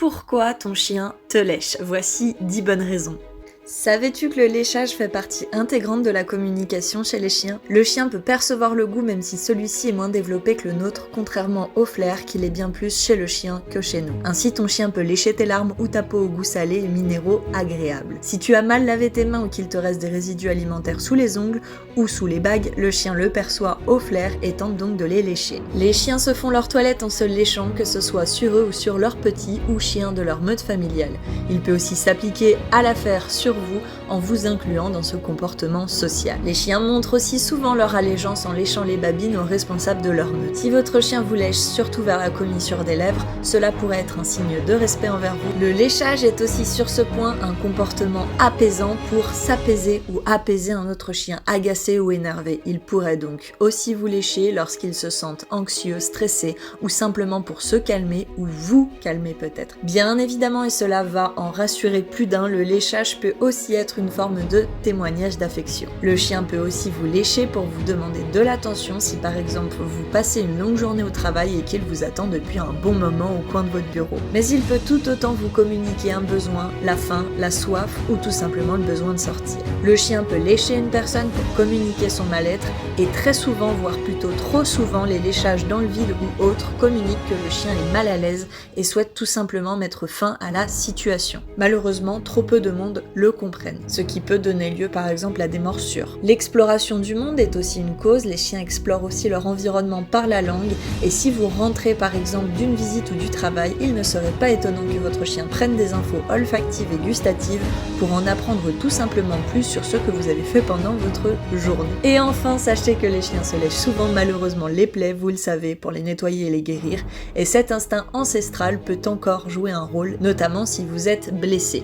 Pourquoi ton chien te lèche? Voici 10 bonnes raisons. Savais-tu que le léchage fait partie intégrante de la communication chez les chiens? Le chien peut percevoir le goût même si celui-ci est moins développé que le nôtre, contrairement au flair qu'il est bien plus chez le chien que chez nous. Ainsi, ton chien peut lécher tes larmes ou ta peau au goût salé et minéraux agréables. Si tu as mal lavé tes mains ou qu'il te reste des résidus alimentaires sous les ongles ou sous les bagues, le chien le perçoit au flair et tente donc de les lécher. Les chiens se font leur toilette en se léchant, que ce soit sur eux ou sur leurs petits ou chiens de leur meute familiale. Il peut aussi s'appliquer à la faire sur vous en vous incluant dans ce comportement social. Les chiens montrent aussi souvent leur allégeance en léchant les babines aux responsables de leur meute. Si votre chien vous lèche surtout vers la commissure des lèvres, cela pourrait être un signe de respect envers vous. Le léchage est aussi sur ce point un comportement apaisant pour s'apaiser ou apaiser un autre chien agacé ou énervé. Il pourrait donc aussi vous lécher lorsqu'il se sent anxieux, stressé ou simplement pour se calmer ou vous calmer peut-être. Bien évidemment, et cela va en rassurer plus d'un, le léchage peut aussi être une forme de témoignage d'affection. Le chien peut aussi vous lécher pour vous demander de l'attention si par exemple vous passez une longue journée au travail et qu'il vous attend depuis un bon moment au coin de votre bureau. Mais il peut tout autant vous communiquer un besoin, la faim, la soif ou tout simplement le besoin de sortir. Le chien peut lécher une personne pour communiquer son mal-être et très souvent, voire plutôt trop souvent, les léchages dans le vide ou autres communiquent que le chien est mal à l'aise et souhaite tout simplement mettre fin à la situation. Malheureusement, trop peu de monde le comprennent, ce qui peut donner lieu par exemple à des morsures. L'exploration du monde est aussi une cause, les chiens explorent aussi leur environnement par la langue et si vous rentrez par exemple d'une visite ou du travail, il ne serait pas étonnant que votre chien prenne des infos olfactives et gustatives pour en apprendre tout simplement plus sur ce que vous avez fait pendant votre journée. Et enfin, sachez que les chiens se lèchent souvent malheureusement les plaies, vous le savez, pour les nettoyer et les guérir, et cet instinct ancestral peut encore jouer un rôle, notamment si vous êtes blessé.